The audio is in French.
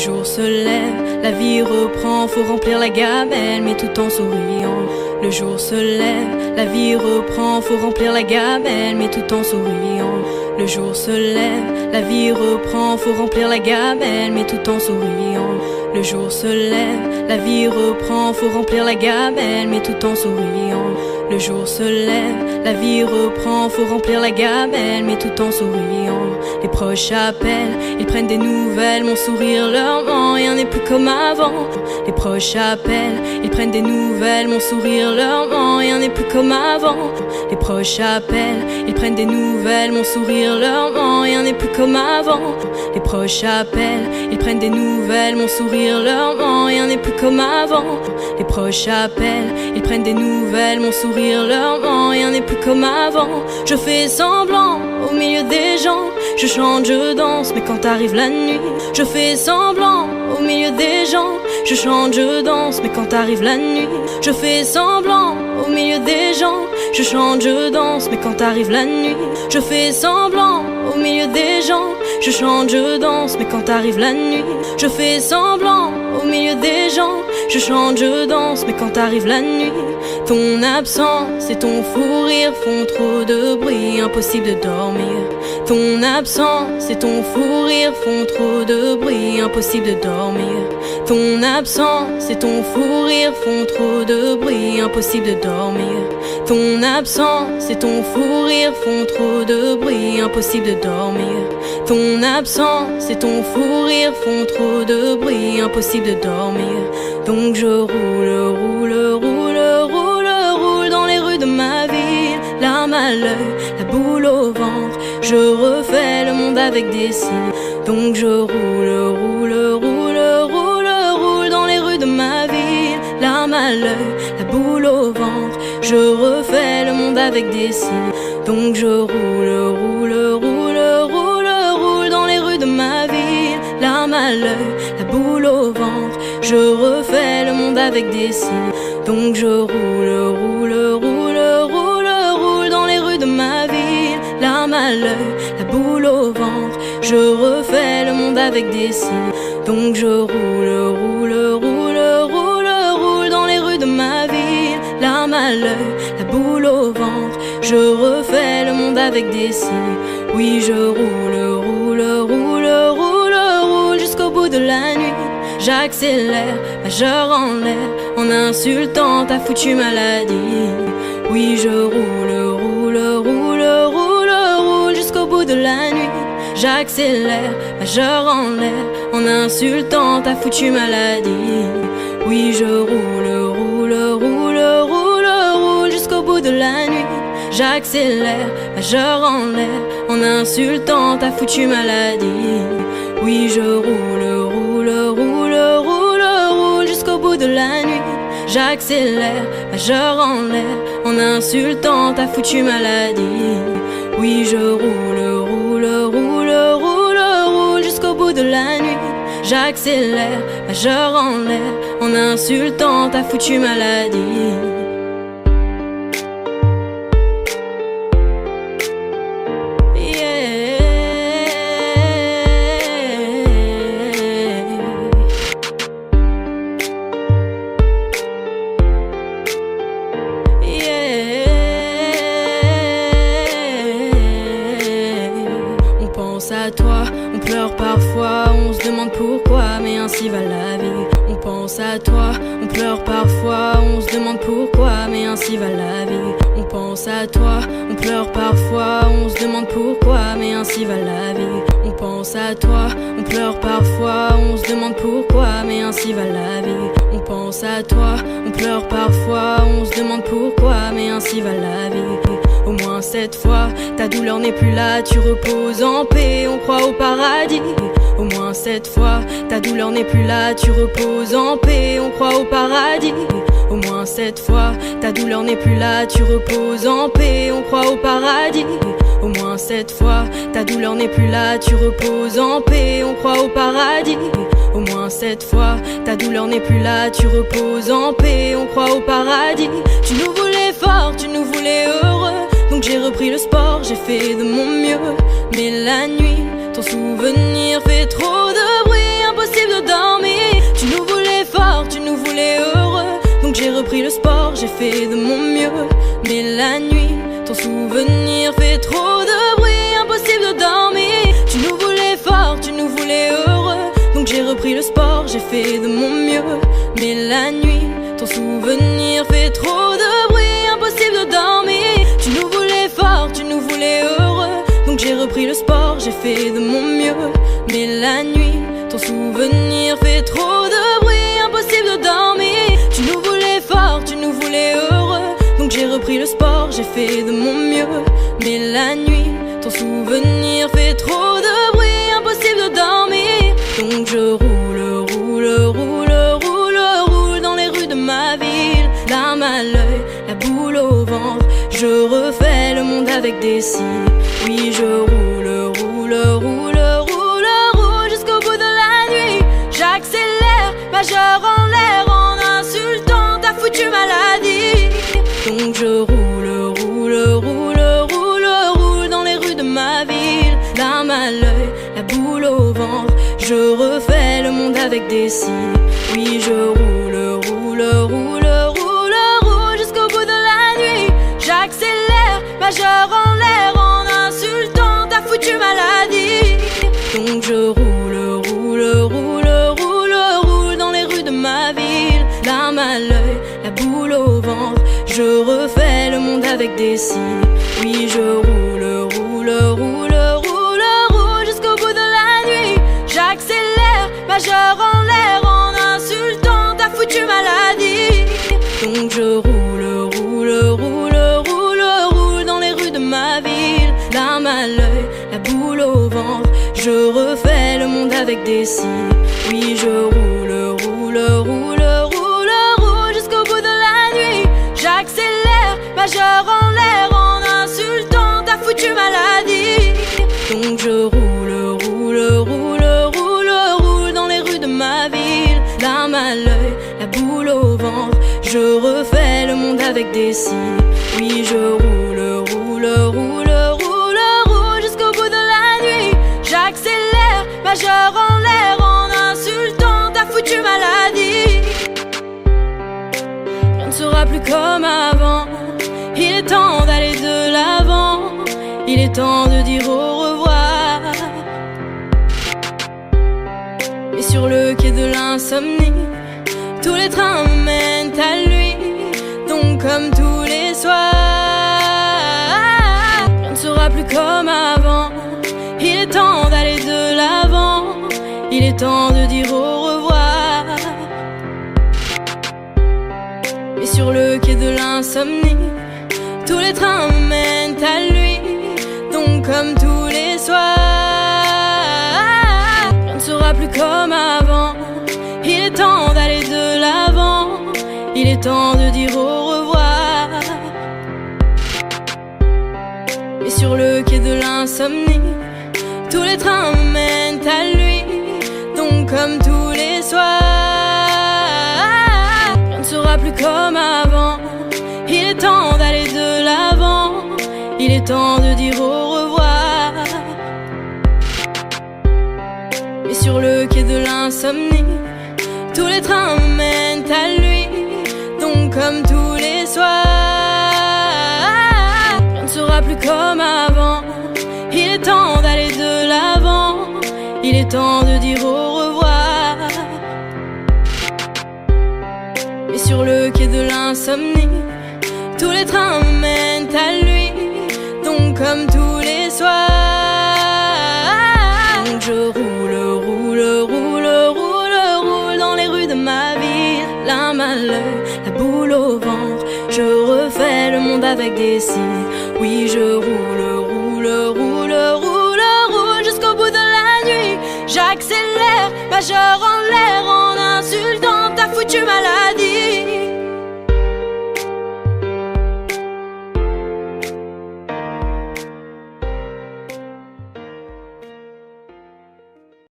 jour se lève, la vie reprend, faut remplir la gamelle, mais tout en souriant. Le jour se lève, la vie reprend, faut remplir la gamelle, mais tout en souriant. Le jour se lève, la vie reprend, faut remplir la gamelle, mais tout en souriant. Le jour se lève, la vie reprend, faut remplir la gamelle, mais tout en souriant. Le jour se lève, la vie reprend, faut remplir la gamelle, mais tout en souriant. Les proches appellent, ils prennent des nouvelles, mon sourire leur ment, rien n'est plus comme avant. Les proches appellent, ils prennent des nouvelles, mon sourire leur ment, rien n'est plus comme avant. Les proches appellent, ils prennent des nouvelles, mon sourire leur ment, rien n'est plus comme avant. Les proches appellent, ils prennent des nouvelles, mon sourire leur ment, rien n'est plus comme avant. Les proches appellent, ils prennent des nouvelles, mon sourire leur ment, rien n'est plus comme avant. Je fais semblant au milieu des gens, je chante, je danse, mais quand arrive la nuit, je fais semblant au milieu des gens, je chante, je danse, mais quand arrive la nuit, je fais semblant au milieu des gens, je chante, je danse, mais quand arrive la nuit, je fais semblant au milieu des gens, je chante, je danse, mais quand arrive la nuit, je fais semblant au milieu des gens, je chante, je danse, mais quand arrive la nuit, ton absence et ton fou rire font trop de bruit, impossible de dormir. Ton absence et ton fou rire font trop de bruit, impossible de dormir. Ton absence et ton fou rire font trop de bruit, impossible de dormir. Ton absence et ton fou rire font trop de bruit, impossible de dormir. Ton absence et ton fou rire font trop de bruit, impossible de dormir. Donc je roule, roule, roule, roule, roule dans les rues de ma ville, larmes à l'œil, la boule au ventre, je refais le monde avec des signes. Donc je roule, roule, roule, roule, roule dans les rues de ma ville, larmes à l'œil, la boule au ventre, je refais le monde avec des signes. Donc je roule, roule, roule, roule, roule dans les rues de ma ville, larmes à l'œil, la boule au ventre, je refais le monde avec des signes. Donc je roule, roule, roule, roule, roule dans les rues de ma ville, larmes à l'œil, la boule au ventre, je refais le monde avec des signes. Donc je roule, roule, roule, roule, roule dans les rues de ma ville, larmes à l'œil, la boule au ventre, je refais le monde avec des signes. Oui, je roule, roule, roule, roule, roule jusqu'au bout de la nuit. J'accélère, majeur en l'air, en insultant ta foutue maladie. Oui, je roule, roule, roule, roule, roule jusqu'au bout de la nuit. J'accélère, majeur en l'air, en insultant ta foutue maladie. Oui, je roule, roule, roule, roule, roule jusqu'au bout de la nuit. J'accélère, majeur en l'air, en insultant ta foutue maladie. Oui, je roule, roule, roule, roule, roule jusqu'au bout de la nuit. J'accélère, majeur en l'air, en insultant ta foutue maladie. Oui, je roule, roule, roule, roule, roule jusqu'au bout de la nuit. J'accélère, majeur en l'air, en insultant ta foutue maladie. À toi, on pleure parfois, on se demande pourquoi, mais ainsi va la vie. On pense à toi, on pleure parfois, on se demande pourquoi, mais ainsi va la vie. On pense à toi, on pleure parfois, on se demande pourquoi, mais ainsi va la vie. On pense à toi, on pleure parfois, on se demande pourquoi, mais ainsi va la vie. On pense à toi, on pleure parfois, on se demande pourquoi, mais ainsi va la vie. Au moins cette fois, ta douleur n'est plus là, tu reposes en paix, on croit au paradis. Au moins cette fois, ta douleur n'est plus là, tu reposes en paix, on croit au paradis. Au moins cette fois, ta douleur n'est plus là, tu reposes en paix, on croit au paradis. Au moins cette fois, ta douleur n'est plus là, tu reposes en paix, on croit au paradis. Au moins cette fois, ta douleur n'est plus là, tu reposes en paix, on croit au paradis. Tu nous voulais fort, tu nous voulais heureux, donc j'ai repris le sport, j'ai fait de mon mieux. Mais la nuit, ton souvenir fait trop de bruit, impossible de dormir. j'ai repris le sport, j'ai fait de mon mieux. Mais la nuit, ton souvenir fait trop de bruit, impossible de dormir. Tu nous voulais fort, tu nous voulais heureux, donc j'ai repris le sport, j'ai fait de mon mieux. Mais la nuit, ton souvenir fait trop de bruit, impossible de dormir. Tu nous voulais fort, tu nous voulais heureux, donc j'ai repris le sport, j'ai fait de mon mieux. Mais la nuit, ton souvenir fait trop de bruit, impossible de dormir. Tu nous voulais fort, tu nous voulais heureux, donc j'ai repris le sport, j'ai fait de mon mieux. Mais la nuit, ton souvenir fait trop de bruit, impossible de dormir. Donc je roule, roule, roule, roule, roule dans les rues de ma ville. Larme à l'œil, la boule au ventre, je refais le monde avec des cils. Oui, je roule, roule, roule, roule, roule jusqu'au bout de la nuit. J'accélère, majeur en l'air, en insultant ta foutue maladie. Donc je roule, roule, roule, roule, roule dans les rues de ma ville. Larme à l'œil, la boule au ventre, je refais le monde avec des cils. Oui, je roule, roule, roule, roule, roule jusqu'au bout de la nuit. J'accélère, majeur en l'air, en insultant ta foutue maladie. Donc je roule, roule, roule, roule, roule dans les rues de ma ville. Larme à l'œil, la boule au ventre, je refais le monde avec des cils. Oui, je roule, roule, roule, roule, roule jusqu'au bout de la nuit. J'accélère, majeur en l'air, en insultant ta foutue maladie. Donc je roule, roule, roule, roule, roule dans les rues de ma ville. Larme à l'œil, la boule au ventre, je refais le monde avec des cils. Oui, je roule, roule, roule, roule, roule jusqu'au bout de la nuit. J'accélère, majeur en l'air, en insultant ta foutue maladie. Donc je roule, roule, roule, roule, roule dans les rues de ma ville. Larme à l'œil, la boule au ventre, je refais le monde avec des cils. Oui, je roule, roule, roule, roule, roule jusqu'au bout de la nuit. J'accélère, majeur en l'air, en insultant ta foutue maladie. Rien ne sera plus comme avant, il est temps d'aller de l'avant. Il est temps de dire au revoir. Mais sur le quai de l'insomnie, tous les trains me mènent à lui. Donc comme tous les soirs, rien ne sera plus comme avant. Il est temps d'aller de l'avant. Il est temps de dire au revoir. Mais sur le quai de l'insomnie, tous les trains me mènent à lui. Donc comme tous les soirs, rien ne sera plus comme avant. Il est temps d'aller de l'avant. Il est temps de dire au revoir. Mais sur le quai de l'insomnie, tous les trains me mènent à lui. Donc comme tous les soirs, rien ne sera plus comme avant. Il est temps d'aller de l'avant. Il est temps de dire au revoir. Mais sur le quai de l'insomnie, tous les trains me mènent à lui. Donc comme tous les soirs, rien ne sera plus comme avant. Il est temps d'aller de l'avant. Il est temps de dire au revoir. Mais sur le quai de l'insomnie, tous les trains me mènent à lui. Donc comme tous les soirs, donc je roule, roule, roule, roule, roule dans les rues de ma ville. Larme à l'œil, la boule au ventre, je refais le monde avec des cils. Oui, je roule, roule, roule, roule, roule jusqu'au bout de la nuit. J'accélère, majeur en l'air, en insultant